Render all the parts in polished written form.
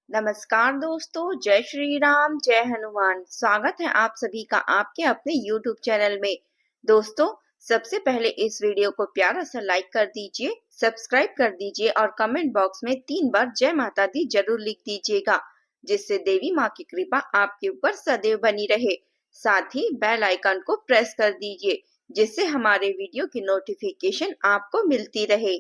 नमस्कार दोस्तों, जय श्री राम, जय हनुमान। स्वागत है आप सभी का आपके अपने YouTube चैनल में। दोस्तों, सबसे पहले इस वीडियो को प्यारा सा लाइक कर दीजिए, सब्सक्राइब कर दीजिए और कमेंट बॉक्स में 3 बार जय माता दी जरूर लिख दीजिएगा, जिससे देवी माँ की कृपा आपके ऊपर सदैव बनी रहे। साथ ही बेल आइकन को प्रेस कर दीजिए, जिससे हमारे वीडियो की नोटिफिकेशन आपको मिलती रहे।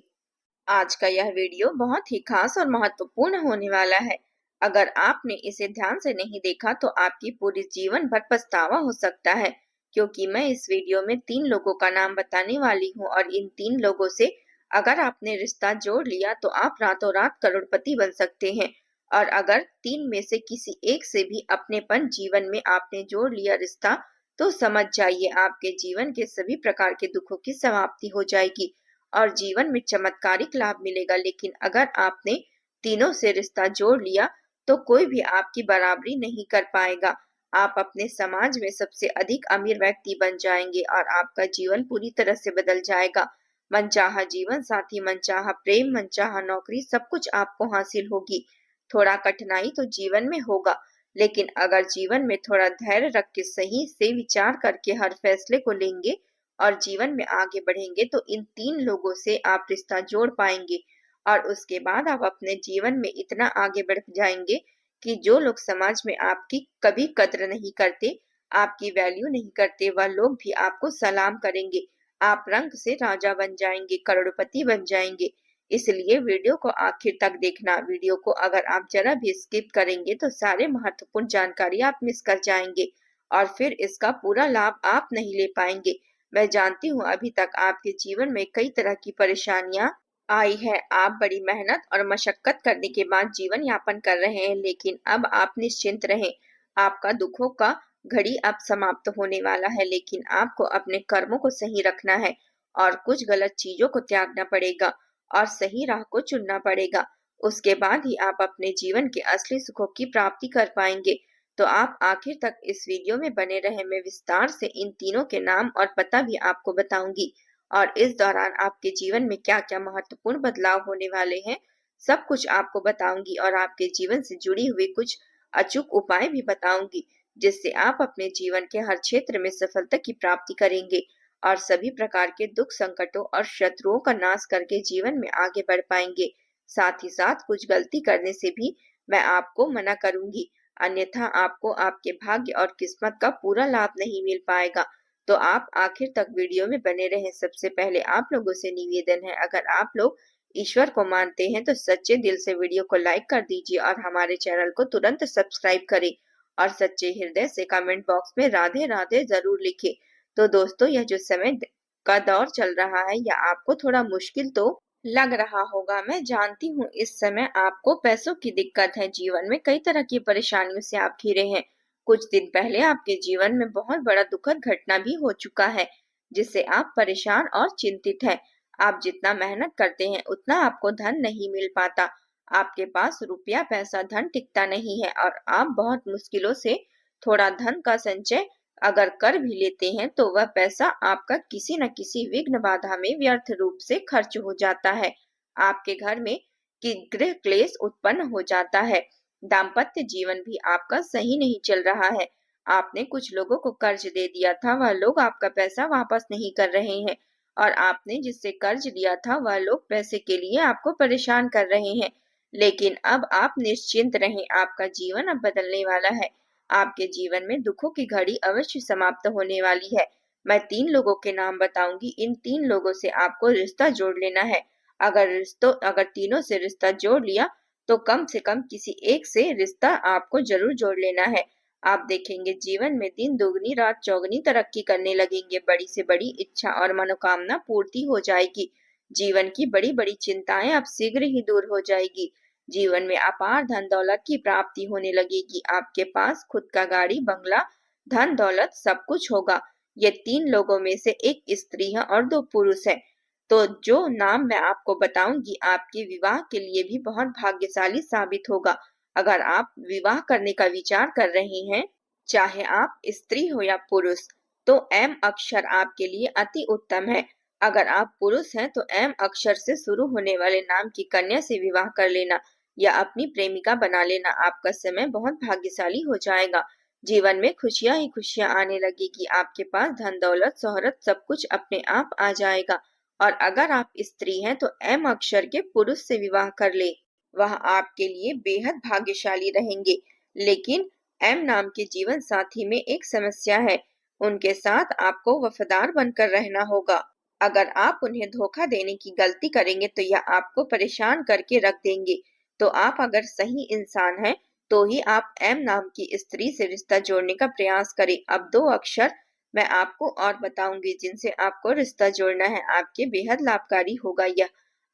आज का यह वीडियो बहुत ही खास और महत्वपूर्ण होने वाला है। अगर आपने इसे ध्यान से नहीं देखा तो आपकी पूरी जीवन भर पछतावा हो सकता है, क्योंकि मैं इस वीडियो में 3 लोगों का नाम बताने वाली हूँ और इन 3 लोगों से अगर आपने रिश्ता जोड़ लिया तो आप रातों रात करोड़पति बन सकते हैं। और अगर 3 में से किसी एक से भी अपनेपन जीवन में आपने जोड़ लिया रिश्ता, तो समझ जाइए आपके जीवन के सभी प्रकार के दुखों की समाप्ति हो जाएगी और जीवन में चमत्कारिक लाभ मिलेगा। लेकिन अगर आपने तीनों से रिश्ता जोड़ लिया तो कोई भी आपकी बराबरी नहीं कर पाएगा। आप अपने समाज में सबसे अधिक अमीर व्यक्ति बन जाएंगे और आपका जीवन पूरी तरह से बदल जाएगा। मनचाहा जीवन साथी, मनचाहा प्रेम, मनचाहा नौकरी, सब कुछ आपको हासिल होगी। थोड़ा कठिनाई तो जीवन में होगा, लेकिन अगर जीवन में थोड़ा धैर्य रख के सही से विचार करके हर फैसले को लेंगे और जीवन में आगे बढ़ेंगे तो इन 3 लोगों से आप रिश्ता जोड़ पाएंगे। और उसके बाद आप अपने जीवन में इतना आगे बढ़ जाएंगे कि जो लोग समाज में आपकी कभी कद्र नहीं करते, आपकी वैल्यू नहीं करते, वह लोग भी आपको सलाम करेंगे। आप रंग से राजा बन जाएंगे, करोड़पति बन जाएंगे। इसलिए वीडियो को आखिर तक देखना। वीडियो को अगर आप जरा भी स्किप करेंगे तो सारे महत्वपूर्ण जानकारी आप मिस कर जाएंगे और फिर इसका पूरा लाभ आप नहीं ले पाएंगे। मैं जानती हूँ अभी तक आपके जीवन में कई तरह की परेशानियां आई है। आप बड़ी मेहनत और मशक्कत करने के बाद जीवन यापन कर रहे हैं, लेकिन अब आप निश्चिंत रहें। आपका दुखों का घड़ी अब समाप्त होने वाला है, लेकिन आपको अपने कर्मों को सही रखना है और कुछ गलत चीजों को त्यागना पड़ेगा और सही राह को चुनना पड़ेगा। उसके बाद ही आप अपने जीवन के असली सुखों की प्राप्ति कर पाएंगे। तो आप आखिर तक इस वीडियो में बने रहें। मैं विस्तार से इन तीनों के नाम और पता भी आपको बताऊंगी और इस दौरान आपके जीवन में क्या-क्या महत्वपूर्ण बदलाव होने वाले हैं, सब कुछ आपको बताऊंगी और आपके जीवन से जुड़ी हुई कुछ अचूक उपाय भी बताऊंगी, जिससे आप अपने जीवन के हर क्षेत्र में सफलता की प्राप्ति करेंगे और सभी प्रकार के दुख, संकटों और शत्रुओं का नाश करके जीवन में आगे बढ़ पाएंगे। साथ ही साथ कुछ गलती करने से भी मैं आपको मना करूंगी, अन्यथा आपको आपके भाग्य और किस्मत का पूरा लाभ नहीं मिल पाएगा। तो आप आखिर तक वीडियो में बने रहें। सबसे पहले आप लोगों से निवेदन है, अगर आप लोग ईश्वर को मानते हैं तो सच्चे दिल से वीडियो को लाइक कर दीजिए और हमारे चैनल को तुरंत सब्सक्राइब करें और सच्चे हृदय से कमेंट बॉक्स में राधे राधे जरूर लिखें। तो दोस्तों, यह जो समय का दौर चल रहा है यह आपको थोड़ा मुश्किल तो लग रहा होगा। मैं जानती हूँ इस समय आपको पैसों की दिक्कत है, जीवन में कई तरह की परेशानियों से आप घिरे हैं। कुछ दिन पहले आपके जीवन में बहुत बड़ा दुखद घटना भी हो चुका है, जिससे आप परेशान और चिंतित हैं। आप जितना मेहनत करते हैं उतना आपको धन नहीं मिल पाता। आपके पास रुपया पैसा धन टिकता नहीं है और आप बहुत मुश्किलों से थोड़ा धन का संचय अगर कर भी लेते हैं तो वह पैसा आपका किसी न किसी विघ्न बाधा में व्यर्थ रूप से खर्च हो जाता है। आपके घर में कि गृह क्लेश उत्पन्न हो जाता है। दाम्पत्य जीवन भी आपका सही नहीं चल रहा है। आपने कुछ लोगों को कर्ज दे दिया था, वह लोग आपका पैसा वापस नहीं कर रहे हैं और आपने जिससे कर्ज लिया था वह लोग पैसे के लिए आपको परेशान कर रहे हैं। लेकिन अब आप निश्चिंत रहें, आपका जीवन अब बदलने वाला है। आपके जीवन में दुखों की घड़ी अवश्य समाप्त होने वाली है। मैं 3 लोगों के नाम बताऊंगी, इन 3 लोगों से आपको रिश्ता जोड़ लेना है। अगर तीनों से रिश्ता जोड़ लिया तो कम से कम किसी एक से रिश्ता आपको जरूर जोड़ लेना है। आप देखेंगे जीवन में दिन दोगुनी रात चौगुनी तरक्की करने लगेंगे। बड़ी से बड़ी इच्छा और मनोकामना पूर्ति हो जाएगी। जीवन की बड़ी बड़ी चिंताएं अब शीघ्र ही दूर हो जाएगी। जीवन में अपार धन दौलत की प्राप्ति होने लगेगी। आपके पास खुद का गाड़ी बंगला धन दौलत सब कुछ होगा। ये 3 लोगों में से एक स्त्री है और 2 पुरुष है। तो जो नाम मैं आपको बताऊंगी आपके विवाह के लिए भी बहुत भाग्यशाली साबित होगा। अगर आप विवाह करने का विचार कर रहे हैं, चाहे आप स्त्री हो या पुरुष, तो एम अक्षर आपके लिए अति उत्तम है। अगर आप पुरुष हैं तो एम अक्षर से शुरू होने वाले नाम की कन्या से विवाह कर लेना। या अपनी प्रेमिका बना लेना। आपका समय बहुत भाग्यशाली हो जाएगा। जीवन में खुशियां ही खुशियां आने लगेगी। आपके पास धन दौलत शोहरत सब कुछ अपने आप आ जाएगा। और अगर आप स्त्री हैं तो एम अक्षर के पुरुष से विवाह कर ले, वह आपके लिए बेहद भाग्यशाली रहेंगे। लेकिन एम नाम के जीवन साथी में एक समस्या है, उनके साथ आपको वफादार बनकर रहना होगा। अगर आप उन्हें धोखा देने की गलती करेंगे तो यह आपको परेशान करके रख देंगे। तो आप अगर सही इंसान हैं तो ही आप एम नाम की स्त्री से रिश्ता जोड़ने का प्रयास करें। अब 2 अक्षर मैं आपको और बताऊंगी जिनसे आपको रिश्ता जोड़ना है। आपके बेहद लाभकारी होगा यह।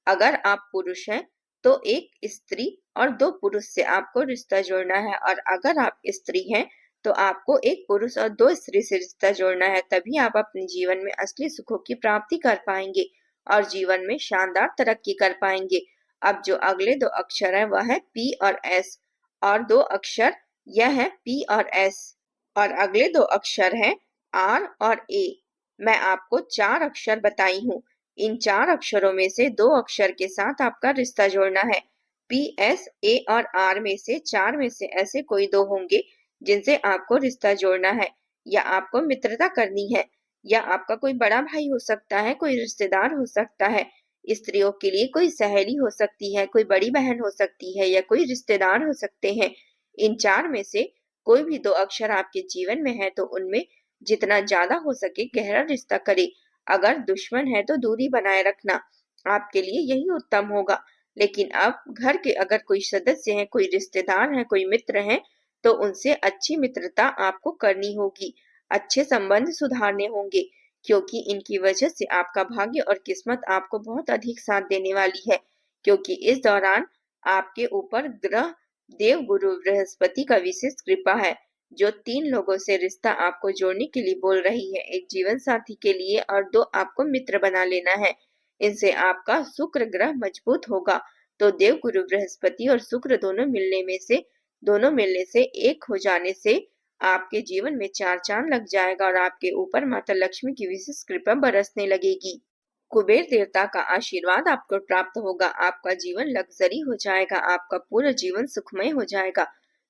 अगर आप पुरुष हैं तो एक स्त्री और 2 पुरुष से आपको रिश्ता जोड़ना है, और अगर आप स्त्री हैं तो आपको एक पुरुष और 2 स्त्री से रिश्ता जोड़ना है। तभी आप अपने जीवन में असली सुखों की प्राप्ति कर पाएंगे और जीवन में शानदार तरक्की कर पाएंगे। अब जो अगले 2 अक्षर है वह है पी और एस, और 2 अक्षर यह है पी और एस, और अगले 2 अक्षर हैं आर और ए। मैं आपको 4 अक्षर बताई हूँ। इन 4 अक्षरों में से 2 अक्षर के साथ आपका रिश्ता जोड़ना है। पी, एस, ए और आर में से 4 में से ऐसे कोई 2 होंगे जिनसे आपको रिश्ता जोड़ना है, या आपको मित्रता करनी है, या आपका कोई बड़ा भाई हो सकता है, कोई रिश्तेदार हो सकता है। स्त्रियों के लिए कोई सहेली हो सकती है, कोई बड़ी बहन हो सकती है, या कोई रिश्तेदार हो सकते हैं। इन 4 में से कोई भी 2 अक्षर आपके जीवन में है तो उनमें जितना ज्यादा हो सके गहरा रिश्ता करे। अगर दुश्मन है तो दूरी बनाए रखना, आपके लिए यही उत्तम होगा। लेकिन अब घर के अगर कोई सदस्य हैं, कोई रिश्तेदार हैं, कोई मित्र हैं, तो उनसे अच्छी मित्रता आपको करनी होगी। अच्छे संबंध सुधारने होंगे, क्योंकि इनकी वजह से आपका भाग्य और किस्मत आपको बहुत अधिक साथ देने वाली है। क्योंकि इस दौरान आपके ऊपर ग्रह देव गुरु बृहस्पति का विशेष कृपा है, जो 3 लोगों से रिश्ता आपको जोड़ने के लिए बोल रही है। एक जीवन साथी के लिए और 2 आपको मित्र बना लेना है। इनसे आपका शुक्र ग्रह मजबूत होगा। तो देव गुरु बृहस्पति और शुक्र दोनों मिलने से एक हो जाने से आपके जीवन में 4 चांद लग जाएगा और आपके ऊपर माता लक्ष्मी की विशेष कृपा बरसने लगेगी। कुबेर देवता का आशीर्वाद आपको प्राप्त होगा। आपका जीवन लग्जरी हो जाएगा। आपका पूरा जीवन सुखमय हो जाएगा।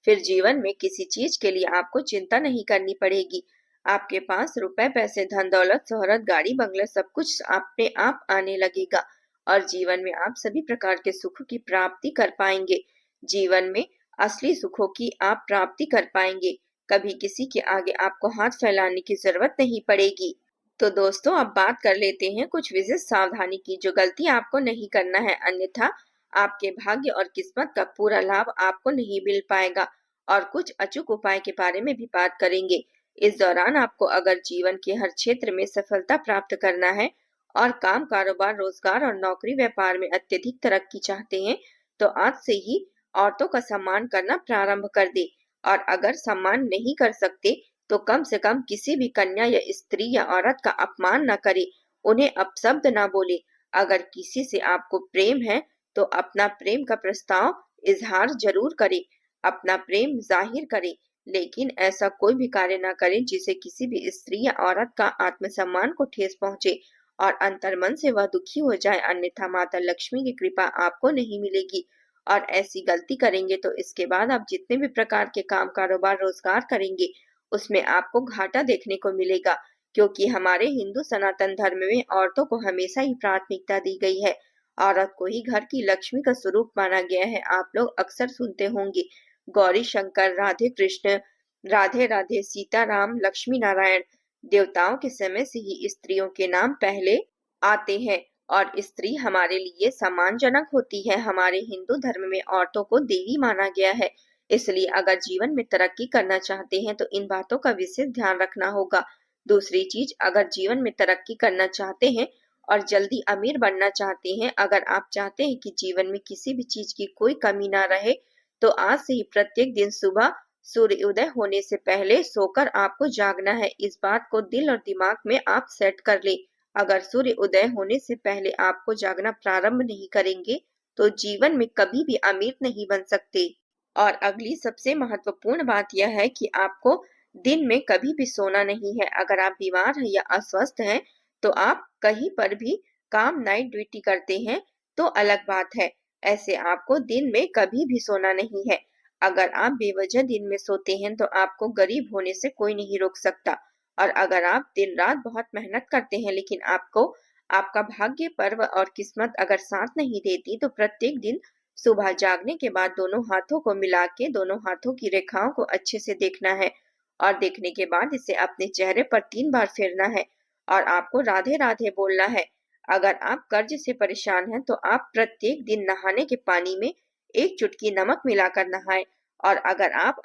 फिर जीवन में किसी चीज के लिए आपको चिंता नहीं करनी पड़ेगी। आपके पास रुपए पैसे धन दौलत शोहरत गाड़ी बंगला सब कुछ अपने आप आने लगेगा और जीवन में आप सभी प्रकार के सुखों की प्राप्ति कर पाएंगे। जीवन में असली सुखों की आप प्राप्ति कर पाएंगे। कभी किसी के आगे आपको हाथ फैलाने की जरूरत नहीं पड़ेगी। तो दोस्तों, अब बात कर लेते हैं कुछ विशेष सावधानी की, जो गलती आपको नहीं करना है, अन्यथा आपके भाग्य और किस्मत का पूरा लाभ आपको नहीं मिल पाएगा। और कुछ अचूक उपाय के बारे में भी बात करेंगे। इस दौरान आपको अगर जीवन के हर क्षेत्र में सफलता प्राप्त करना है और काम कारोबार रोजगार और नौकरी व्यापार में अत्यधिक तरक्की चाहते हैं, तो आज से ही औरतों का सम्मान करना प्रारंभ कर दे। और अगर सम्मान नहीं कर सकते तो कम से कम किसी भी कन्या या स्त्री या औरत का अपमान न करे, उन्हें अपशब्द न बोले। अगर किसी से आपको प्रेम है तो अपना प्रेम का प्रस्ताव इजहार जरूर करे, अपना प्रेम जाहिर करे, लेकिन ऐसा कोई भी कार्य न करें जिसे किसी भी स्त्री या औरत का आत्मसम्मान को ठेस पहुंचे और अंतर्मन से वह दुखी हो जाए, अन्यथा माता लक्ष्मी की कृपा आपको नहीं मिलेगी। और ऐसी गलती करेंगे तो इसके बाद आप जितने भी प्रकार के काम कारोबार रोजगार करेंगे उसमें आपको घाटा देखने को मिलेगा, क्योंकि हमारे हिंदू सनातन धर्म में औरतों को हमेशा ही प्राथमिकता दी गई है। औरत को ही घर की लक्ष्मी का स्वरूप माना गया है। आप लोग अक्सर सुनते होंगे गौरी शंकर, राधे कृष्ण, राधे राधे, सीता राम, लक्ष्मी नारायण। देवताओं के समय से ही स्त्रियों के नाम पहले आते हैं और स्त्री हमारे लिए सम्मानजनक होती है। हमारे हिंदू धर्म में औरतों को देवी माना गया है। इसलिए अगर जीवन में तरक्की करना चाहते हैं तो इन बातों का विशेष ध्यान रखना होगा। दूसरी चीज, अगर जीवन में तरक्की करना चाहते हैं और जल्दी अमीर बनना चाहते हैं, अगर आप चाहते हैं कि जीवन में किसी भी चीज की कोई कमी ना रहे, तो आज से ही प्रत्येक दिन सुबह सूर्य उदय होने से पहले सोकर आपको जागना है। इस बात को दिल और दिमाग में आप सेट कर ले। अगर सूर्य उदय होने से पहले आपको जागना प्रारंभ नहीं करेंगे तो जीवन में कभी भी अमीर नहीं बन सकते। और अगली सबसे महत्वपूर्ण बात यह है कि आपको दिन में कभी भी सोना नहीं है। अगर आप बीमार हैं या अस्वस्थ हैं तो आप कहीं पर भी काम नाइट ड्यूटी करते हैं तो अलग बात है। ऐसे आपको दिन में कभी भी सोना नहीं है। अगर आप बेवजह दिन में सोते हैं तो आपको गरीब होने से कोई नहीं रोक सकता। और अगर आप दिन रात बहुत मेहनत करते हैं लेकिन आपको आपका भाग्य, पर्व और किस्मत अगर साथ नहीं देती तो प्रत्येक दिन सुबह जागने के बाद दोनों हाथों को मिला के दोनों हाथों की रेखाओं को अच्छे से देखना है और देखने के बाद इसे अपने चेहरे पर 3 बार फेरना है और आपको राधे राधे बोलना है। अगर आप कर्ज से परेशान हैं तो आप प्रत्येक दिन नहाने के पानी में 1 चुटकी नमक मिलाकर नहाएं। और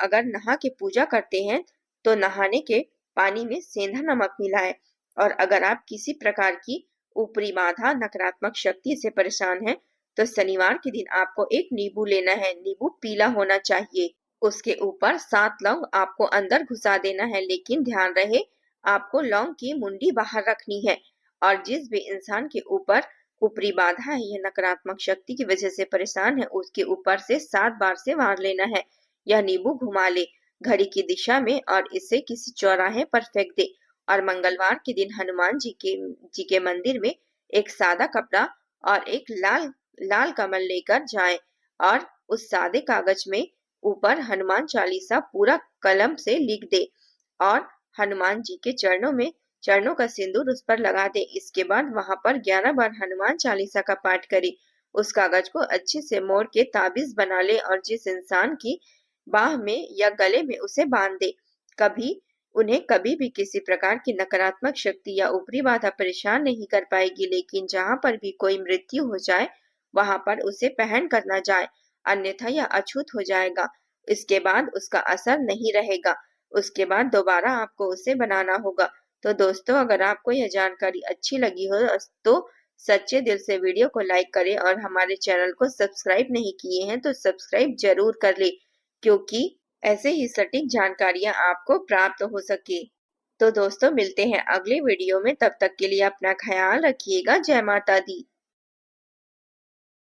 अगर नहा के पूजा करते हैं तो नहाने के पानी में सेंधा नमक मिलाएं। और अगर आप किसी प्रकार की ऊपरी बाधा, नकारात्मक शक्ति से परेशान हैं तो शनिवार के दिन आपको एक नींबू लेना है। नींबू पीला होना चाहिए। उसके ऊपर 7 लौंग आपको अंदर घुसा देना है, लेकिन ध्यान रहे आपको लौंग की मुंडी बाहर रखनी है। और जिस भी इंसान के ऊपर ऊपरी बाधा है या नकारात्मक शक्ति की वजह से परेशान है, उसके ऊपर से 7 बार से वार लेना है। यह नींबू घुमा ले घड़ी की दिशा में और इसे किसी चौराहे पर फेंक दे। और मंगलवार के दिन हनुमान जी के मंदिर में एक सादा कपड़ा और एक लाल लाल कमल लेकर जाएं और उस सादे कागज में ऊपर हनुमान चालीसा पूरा कलम से लिख दे और हनुमान जी के चरणों का सिंदूर उस पर लगा दे। इसके बाद वहां पर 11 बार हनुमान चालीसा का पाठ करे। उस कागज को अच्छे से मोड़ के ताबीज बना ले और जिस इंसान की बाह में या गले में उसे बांध दे। उन्हें कभी भी किसी प्रकार की नकारात्मक शक्ति या ऊपरी बाधा परेशान नहीं कर पाएगी, लेकिन जहां पर भी कोई मृत्यु हो जाए वहां पर उसे पहन कर न जाए, अन्यथा यह अछूत हो जाएगा। इसके बाद उसका असर नहीं रहेगा। उसके बाद दोबारा आपको उसे बनाना होगा। तो दोस्तों, अगर आपको यह जानकारी अच्छी लगी हो तो सच्चे दिल से वीडियो को लाइक करें और हमारे चैनल को सब्सक्राइब नहीं किए हैं तो सब्सक्राइब जरूर कर ले, क्योंकि ऐसे ही सटीक जानकारियां आपको प्राप्त हो सके। तो दोस्तों, मिलते हैं अगले वीडियो में। तब तक के लिए अपना ख्याल रखिएगा। जय माता दी।